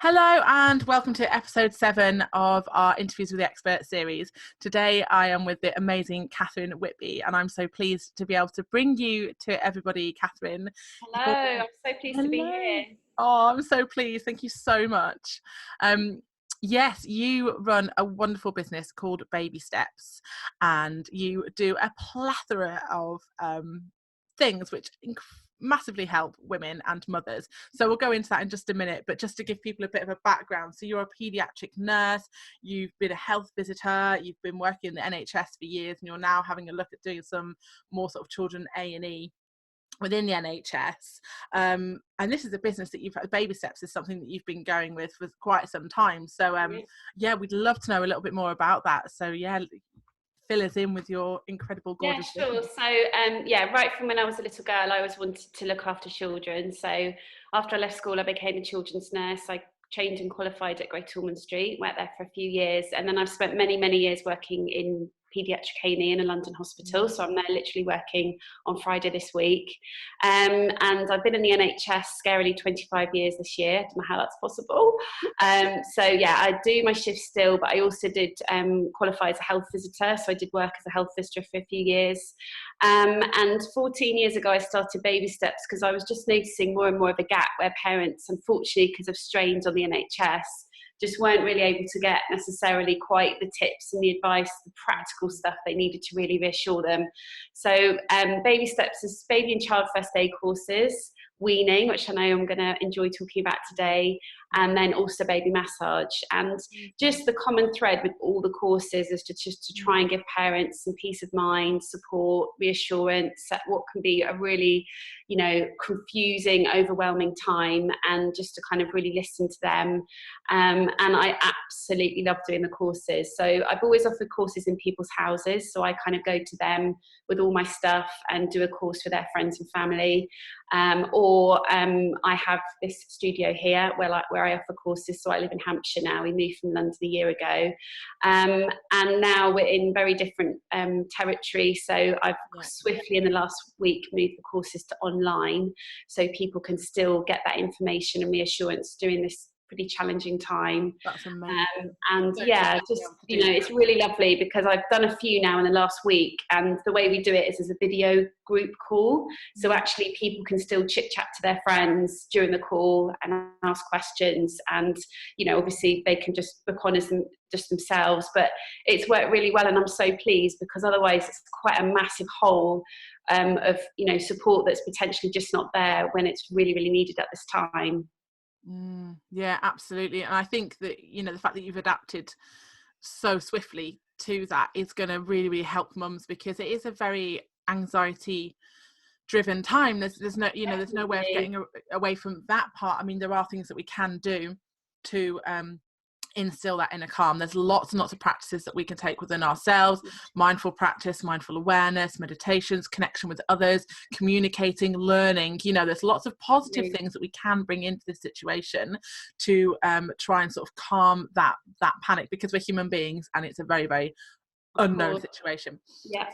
Hello and welcome to episode 7 of our Interviews with the Expert series. Today I am with the amazing Katherine Whitby, and I'm so pleased to be able to bring you to everybody, Katherine. Hello, I'm so pleased to be Hello. here. Oh, I'm so pleased. Thank you so much. Yes, you run a wonderful business called Baby Steps, and you do a plethora of things which massively help women and mothers. So we'll go into that in just a minute, but just to give people a bit of a background. So you're a paediatric nurse, you've been a health visitor, you've been working in the NHS for years, and you're now having a look at doing some more sort of children A&E within the NHS. And this is a business that Baby Steps is something that you've been going with for quite some time. So yeah, we'd love to know a little bit more about that. So yeah, fill us in with your incredible, gorgeous Sure. business. So, right from when I was a little girl, I always wanted to look after children. So, after I left school, I became a children's nurse. I trained and qualified at Great Ormond Street, worked there for a few years, and then I've spent many, many years working in paediatric A&E in a London hospital. So I'm there literally working on Friday this week. And I've been in the NHS scarily 25 years this year. I don't know how that's possible. So yeah, I do my shift still, but I also did qualify as a health visitor. So I did work as a health visitor for a few years. And 14 years ago, I started Baby Steps because I was just noticing more and more of a gap where parents, unfortunately, because of strains on the NHS, just weren't really able to get necessarily quite the tips and the advice, the practical stuff they needed to really reassure them. So Baby Steps is baby and child first aid courses, weaning, which I know I'm going to enjoy talking about today, and then also baby massage. And just the common thread with all the courses is to try and give parents some peace of mind, support, reassurance at what can be a really, confusing, overwhelming time, and just to kind of really listen to them. And I absolutely love doing the courses. So I've always offered courses in people's houses. So I kind of go to them with all my stuff and do a course for their friends and family. Or I have this studio here where I offer courses. So I live in Hampshire now. We moved from London a year ago. And now we're in very different territory. So I've swiftly in the last week moved the courses to online, so people can still get that information and reassurance during this pretty challenging time. That's amazing. And yeah, just, it's really lovely because I've done a few now in the last week, and the way we do it is as a video group call. So actually people can still chit chat to their friends during the call and ask questions, and obviously they can just book on as just themselves, but it's worked really well, and I'm so pleased because otherwise it's quite a massive hole of support that's potentially just not there when it's really, really needed at this time. Yeah, absolutely. And I think that the fact that you've adapted so swiftly to that is going to really, really help mums, because it is a very anxiety driven time. There's no there's no way of getting away from that part. I mean, there are things that we can do to instill that inner calm. There's lots and lots of practices that we can take within ourselves: mindful practice, mindful awareness, meditations, connection with others, communicating, learning. There's lots of positive things that we can bring into this situation to try and sort of calm that panic, because we're human beings and it's a very, very unknown situation.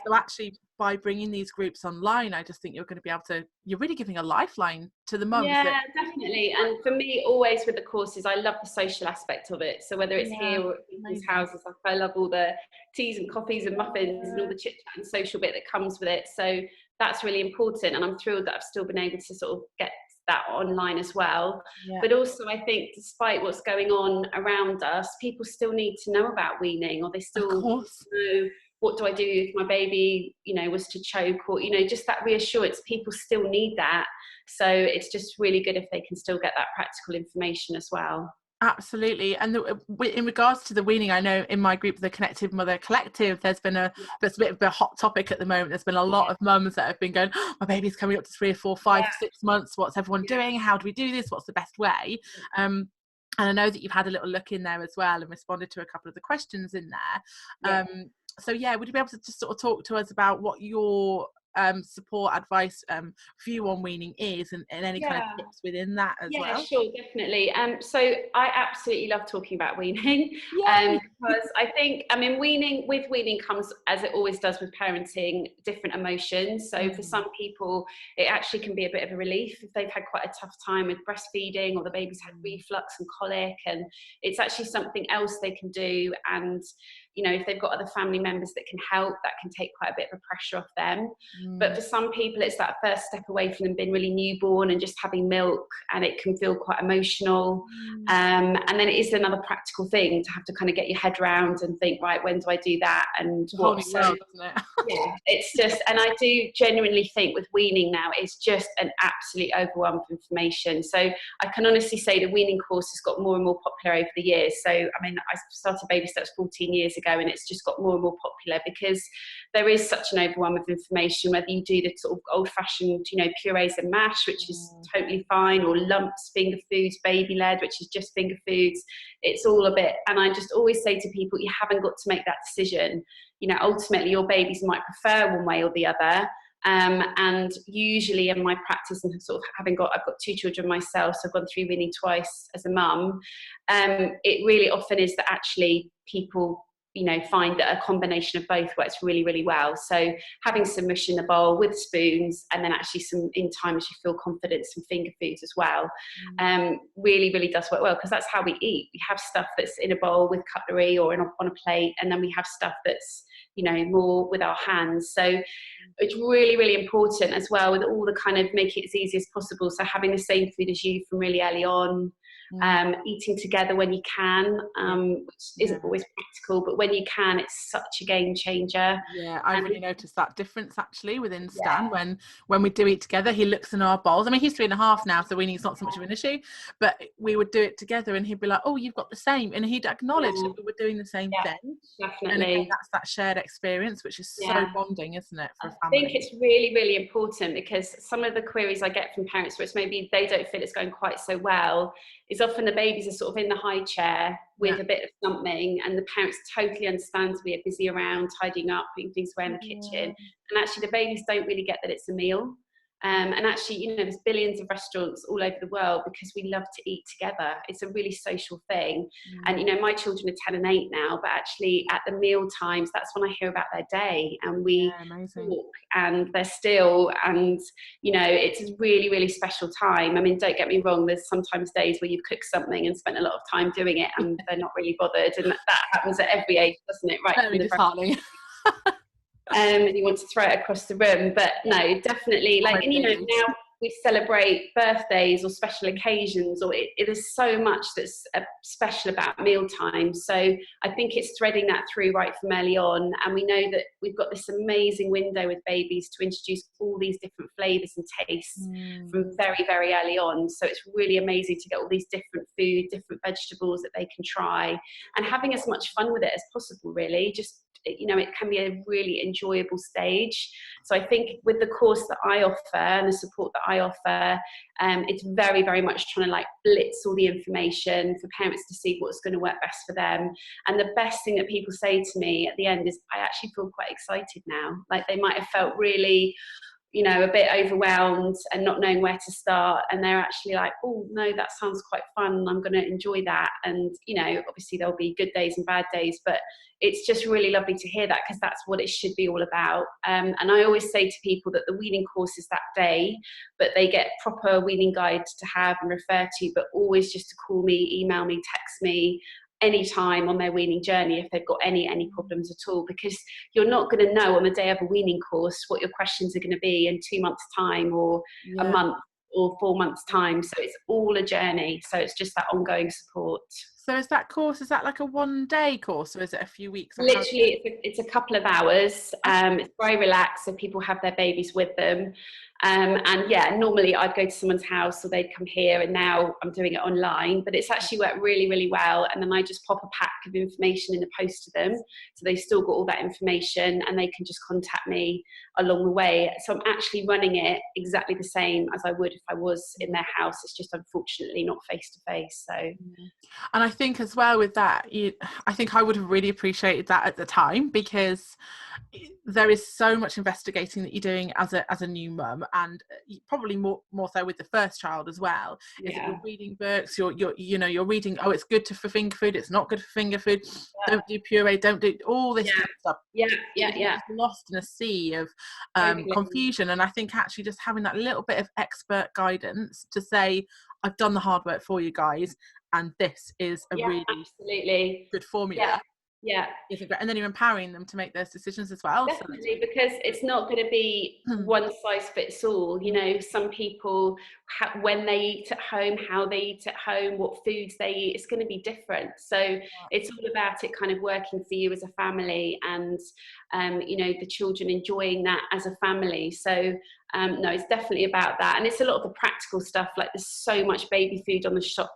So actually, by bringing these groups online, I just think you're going to be able to, you're really giving a lifeline to the mums. Yeah, definitely. And for me, always with the courses, I love the social aspect of it. So whether it's here or at people's houses, I love all the teas and coffees and muffins and all the chit chat and social bit that comes with it. So that's really important, and I'm thrilled that I've still been able to sort of get that online as well. But also, I think despite what's going on around us, people still need to know about weaning, or they still know, what do I do if my baby was to choke, or just that reassurance. People still need that, so it's just really good if they can still get that practical information as well. Absolutely. And in regards to the weaning, I know in my group, the Connected Mother Collective, there's been there's a bit of a hot topic at the moment. There's been a lot of mums that have been going, oh, my baby's coming up to 3 or 4, 5, 6 months. What's everyone doing? How do we do this? What's the best way? And I know that you've had a little look in there as well and responded to a couple of the questions in there. So yeah, would you be able to just sort of talk to us about what your support, advice for you on weaning is, and any kind of Yeah. tips within that as Yeah, well? sure, definitely. So I absolutely love talking about weaning, Yay! because I think, I mean, with weaning comes, as it always does with parenting, different emotions. So for some people, it actually can be a bit of a relief if they've had quite a tough time with breastfeeding, or the baby's had reflux and colic, and it's actually something else they can do. And, you know, if they've got other family members that can help, that can take quite a bit of a pressure off them. But for some people, it's that first step away from them being really newborn and just having milk, and it can feel quite emotional. And then it is another practical thing to have to kind of get your head around and think, right, when do I do that and It's a whole what? new So world, isn't it? yeah, it's just, and I do genuinely think with weaning now, it's just an absolute overwhelm of information. So I can honestly say the weaning course has got more and more popular over the years. So, I mean, I started baby steps 14 years ago, and it's just got more and more popular because there is such an overwhelm of information, whether you do the sort of old fashioned, you know, purees and mash, which is totally fine, or lumps, finger foods, baby led, which is just finger foods. It's all a bit, and I just always say to people, you haven't got to make that decision. You know, ultimately your babies might prefer one way or the other. And usually in my practice, and sort of I've got 2 children myself, so I've gone through weaning twice as a mum. It really often is that actually people, you know, find that a combination of both works really, really well. So having some mush in the bowl with spoons, and then actually some, in time as you feel confident, some finger foods as well, really, really does work well, because that's how we eat. We have stuff that's in a bowl with cutlery or on a plate, and then we have stuff that's, you know, more with our hands. So it's really, really important as well, with all the kind of make it as easy as possible. So having the same food as you from really early on, eating together when you can, which isn't always practical, but when you can, it's such a game changer. Yeah, I've really noticed that difference actually within Stan. When we do eat together, he looks in our bowls. I mean, he's 3.5 now, so weaning's not so much of an issue, but we would do it together and he'd be like, oh, you've got the same, and he'd acknowledge that we were doing the same thing. Definitely. And again, that's that shared experience, which is so bonding, isn't it, for a family? I think it's really, really important, because some of the queries I get from parents, which maybe they don't feel it's going quite so well, is often the babies are sort of in the high chair with a bit of something, and the parents totally understand we are busy around tidying up, putting things away in the kitchen, and actually the babies don't really get that it's a meal. And actually, you know, there's billions of restaurants all over the world because we love to eat together. It's a really social thing. And, you know, my children are 10 and 8 now, but actually at the meal times, that's when I hear about their day, and we talk, and they're still, and, you know, it's a really, really special time. I mean, don't get me wrong, there's sometimes days where you've cooked something and spent a lot of time doing it and they're not really bothered. And that happens at every age, doesn't it? Right. Very disheartening. And you want to throw it across the room, but no, definitely, like, and you know, now we celebrate birthdays or special occasions, or it is so much that's special about mealtime. So I think it's threading that through right from early on, and we know that we've got this amazing window with babies to introduce all these different flavors and tastes from very, very early on. So it's really amazing to get all these different food, different vegetables that they can try, and having as much fun with it as possible, really. Just, you know, it can be a really enjoyable stage. So I think with the course that I offer and the support that I offer, it's very, very much trying to like blitz all the information for parents to see what's going to work best for them. And the best thing that people say to me at the end is, I actually feel quite excited now. Like, they might have felt really, you know, a bit overwhelmed and not knowing where to start, and they're actually like, oh no, that sounds quite fun, I'm going to enjoy that. And, you know, obviously there'll be good days and bad days, but it's just really lovely to hear that, because that's what it should be all about. And I always say to people that the weaning course is that day, but they get proper weaning guides to have and refer to, but always just to call me, email me, text me anytime on their weaning journey if they've got any problems at all, because you're not going to know on the day of a weaning course what your questions are going to be in 2 months' time, or a month, or 4 months' time. So it's all a journey. So it's just that ongoing support. So is that course, is that like a 1-day course, or is it a few weeks? Literally, it's a couple of hours. It's very relaxed, so people have their babies with them. And yeah, normally I'd go to someone's house or they'd come here, and now I'm doing it online, but it's actually worked really, really well. And then I just pop a pack of information in the post to them, so they've still got all that information, and they can just contact me along the way. So I'm actually running it exactly the same as I would if I was in their house. It's just unfortunately not face to face. So, and think as well with that, I think I would have really appreciated that at the time, because there is so much investigating that you're doing as a new mum, and probably more so with the first child as well. Is that you're reading books, you're reading, oh, it's good for finger food, it's not good for finger food, don't do puree, don't do all this kind of stuff. You get lost in a sea of confusion. And I think actually just having that little bit of expert guidance to say, I've done the hard work for you guys, and this is a really absolutely good formula. Yeah. Isn't great. And then you're empowering them to make those decisions as well. Definitely, because it's not going to be one size fits all. You know, some people, when they eat at home, how they eat at home, what foods they eat, it's going to be different. So it's all about it kind of working for you as a family, and the children enjoying that as a family. So no, it's definitely about that. And it's a lot of the practical stuff, like there's so much baby food on the shop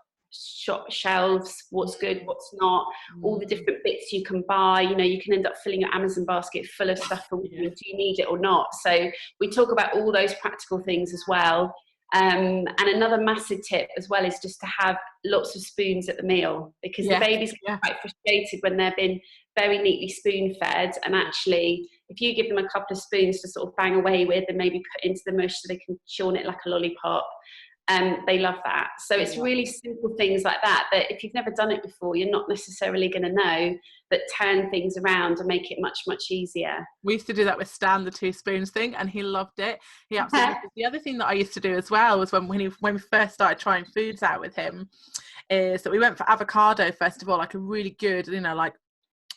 shelves, what's good, what's not, all the different bits you can buy. You can end up filling your Amazon basket full of stuff, and do you need it or not? So we talk about all those practical things as well. And another massive tip as well is just to have lots of spoons at the meal, because the babies get quite frustrated when they've been very neatly spoon fed, and actually if you give them a couple of spoons to sort of bang away with and maybe put into the mush so they can chew on it like a lollipop, they love that. So it's really simple things like that if you've never done it before, you're not necessarily going to know, but turn things around and make it much, much easier. We used to do that with Stan, the 2 spoons thing, and he loved it. He absolutely loved it. The other thing that I used to do as well was when we first started trying foods out with him, is that we went for avocado first of all, like a really good, like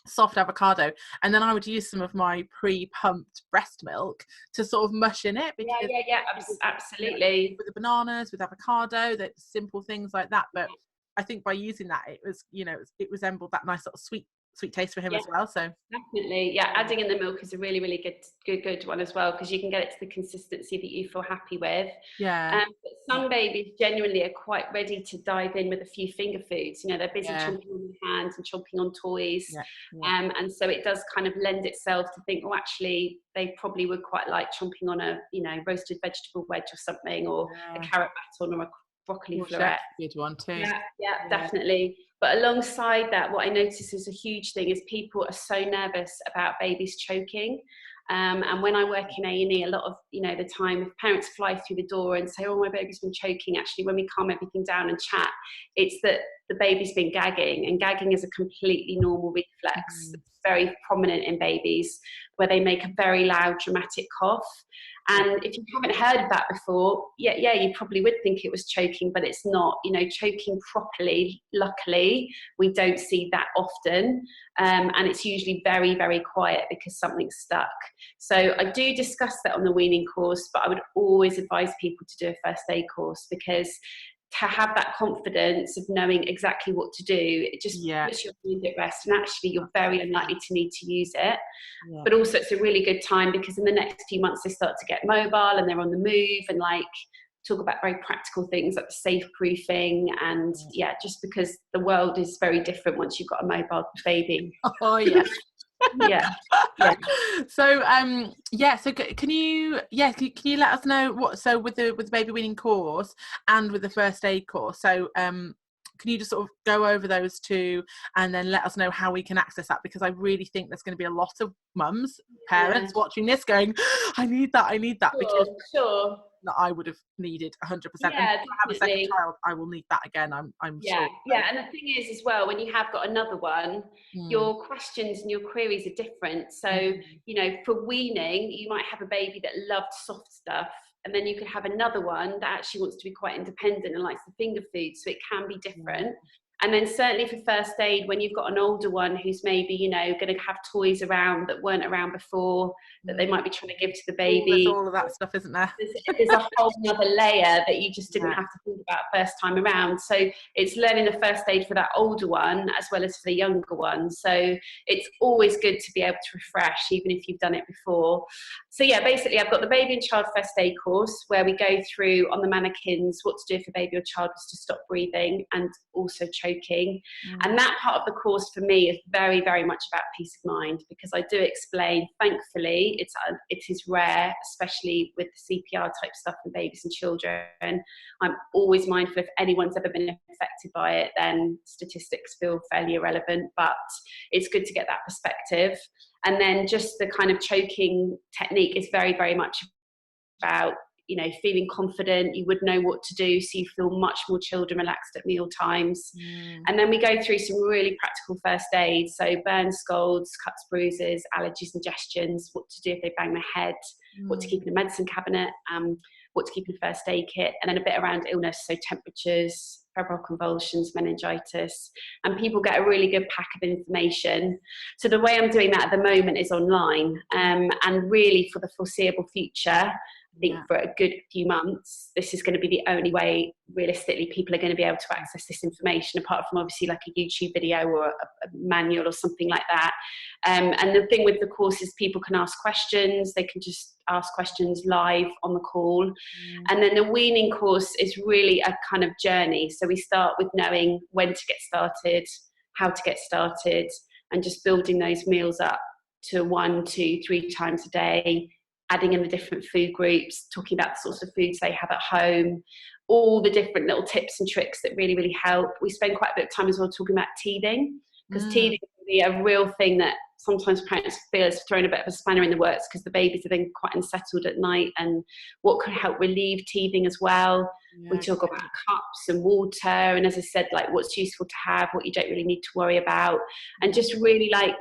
soft avocado, and then I would use some of my pre-pumped breast milk to sort of mush in it, because absolutely, with the bananas, with avocado, that simple things like that. But I think by using that, it was it resembled that nice sort of sweet taste for him as well. So definitely, adding in the milk is a really, really good one as well, because you can get it to the consistency that you feel happy with. But some babies genuinely are quite ready to dive in with a few finger foods. They're busy chomping on their hands and chomping on toys, and so it does kind of lend itself to think, well, actually they probably would quite like chomping on a roasted vegetable wedge or something, or a carrot baton, or a broccoli florette. Good one too. Definitely. But alongside that, what I notice is a huge thing is people are so nervous about babies choking. And when I work in A&E, a lot of the time, if parents fly through the door and say, oh, my baby's been choking, actually when we calm everything down and chat, it's that the baby's been gagging, and gagging is a completely normal reflex. It's very prominent in babies, where they make a very loud dramatic cough. And if you haven't heard of that before, you probably would think it was choking, but it's not. Choking properly, luckily, we don't see that often. And it's usually very, very quiet because something's stuck. So I do discuss that on the weaning course, but I would always advise people to do a first aid course, because to have that confidence of knowing exactly what to do, it just puts your mind at rest, and actually you're very unlikely to need to use it. But also it's a really good time, because in the next few months they start to get mobile and they're on the move, and talk about very practical things like safe proofing, and just because the world is very different once you've got a mobile baby. Oh yeah. So so can you let us know what, so with the baby weaning course and with the first aid course, so can you just sort of go over those two and then let us know how we can access that? Because I really think there's going to be a lot of mums, parents watching this going, I need that, because that I would have needed 100%. And if I have a second child, I will need that again, I'm sure. And the thing is as well, when you have got another one, your questions and your queries are different. So for weaning, you might have a baby that loved soft stuff, and then you could have another one that actually wants to be quite independent and likes the finger food, so it can be different. And then certainly for first aid, when you've got an older one who's maybe, going to have toys around that weren't around before, that they might be trying to give to the baby. There's all of that stuff, isn't there? There's a whole other layer that you just didn't have to think about first time around. So it's learning the first aid for that older one as well as for the younger one. So it's always good to be able to refresh, even if you've done it before. So basically I've got the baby and child first aid course, where we go through on the mannequins what to do if a baby or child was to stop breathing and also choking. choking. And that part of the course for me is very, very much about peace of mind, because I do explain, thankfully, it is rare, especially with the CPR type stuff in babies and children. I'm always mindful if anyone's ever been affected by it, then statistics feel fairly irrelevant, but it's good to get that perspective. And then just the kind of choking technique is very, very much about, you know, feeling confident. You would know what to do, so you feel much more chilled and relaxed at meal times. And then we go through some really practical first aid, so burns, scalds, cuts, bruises, allergies, ingestions, what to do if they bang their head, what to keep in a medicine cabinet, what to keep in a first aid kit, and then a bit around illness, so temperatures, febrile convulsions, meningitis, and people get a really good pack of information. So the way I'm doing that at the moment is online, and really for the foreseeable future, I think for a good few months, this is going to be the only way, realistically, people are going to be able to access this information, apart from obviously like a YouTube video or a manual or something like that. And the thing with the course is people can ask questions. They can just ask questions live on the call. And then the weaning course is really a kind of journey. So we start with knowing when to get started, how to get started, and just building those meals up to 1, 2, 3 times a day, adding in the different food groups, talking about the sorts of foods they have at home, all the different little tips and tricks that really, really help. We spend quite a bit of time as well talking about teething, because teething can be a real thing that sometimes parents feel is throwing a bit of a spanner in the works, because the babies are then quite unsettled at night, and what can help relieve teething as well. We talk about cups and water, and as I said, like what's useful to have, what you don't really need to worry about, and just really like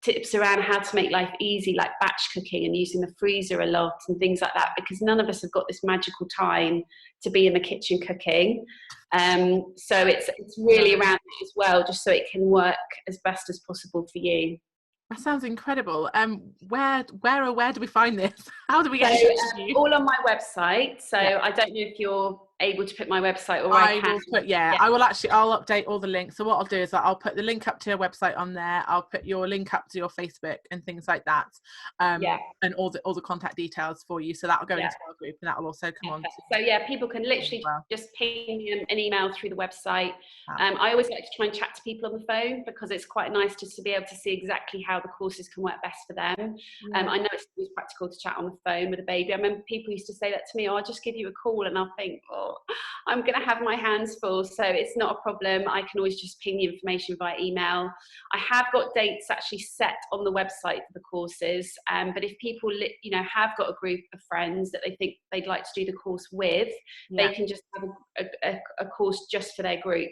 tips around how to make life easy, like batch cooking and using the freezer a lot and things like that, because none of us have got this magical time to be in the kitchen cooking. So it's really around that as well, just so it can work as best as possible for you. That sounds incredible. Where do we find this? How do we get you? All on my website. So I don't know if you're able to put my website, or I can. Will put, I'll update all the links. So what I'll do is I'll put the link up to your website on there. I'll put your link up to your Facebook and things like that. And all the contact details for you. So that'll go into our group, and that'll also come on. So people can literally just ping me an email through the website. I always like to try and chat to people on the phone, because it's quite nice just to be able to see exactly how the courses can work best for them. I know it's always practical to chat on the phone with a baby. I remember people used to say that to me, I'll just give you a call, and I'll think, I'm going to have my hands full. So it's not a problem. I can always just ping the information via email. I have got dates actually set on the website for the courses, but if people have got a group of friends that they think they'd like to do the course with, they can just have a course just for their group.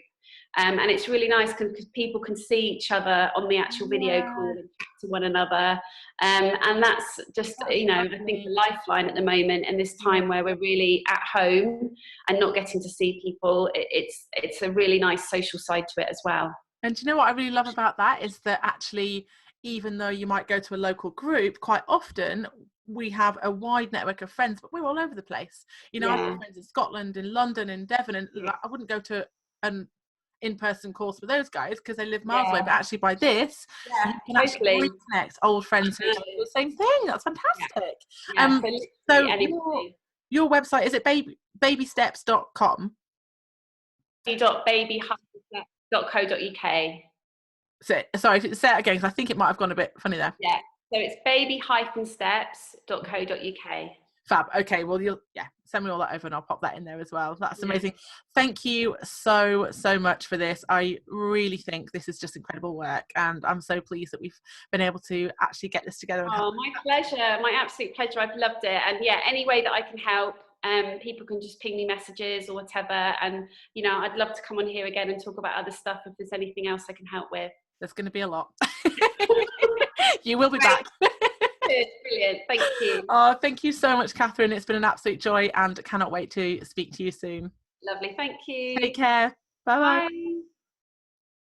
And it's really nice because people can see each other on the actual video call and chat to one another. And that's just, I think the lifeline at the moment, in this time where we're really at home and not getting to see people, it's a really nice social side to it as well. And do you know what I really love about that is that actually, even though you might go to a local group, quite often we have a wide network of friends, but we're all over the place. I've got friends in Scotland, in London, in Devon, and I wouldn't go to an in-person course with those guys because they live miles away, but actually by this you can actually reconnect old friends who do the same thing. That's fantastic. So your website, is it babysteps.com? baby-steps.co.uk. So sorry, say it again, because I think it might have gone a bit funny there. So it's baby-steps.co.uk. Fab. Okay, well, send me all that over and I'll pop that in there as well. That's amazing. Thank you so much for this. I really think this is just incredible work, and I'm so pleased that we've been able to actually get this together. My pleasure. My absolute pleasure. I've loved it. And any way that I can help, people can just ping me messages or whatever. And, I'd love to come on here again and talk about other stuff if there's anything else I can help with. There's going to be a lot. You will be back. Brilliant. Thank you. Thank you so much, Katherine. It's been an absolute joy, and cannot wait to speak to you soon. Lovely. Thank you. Take care. Bye-bye. Bye.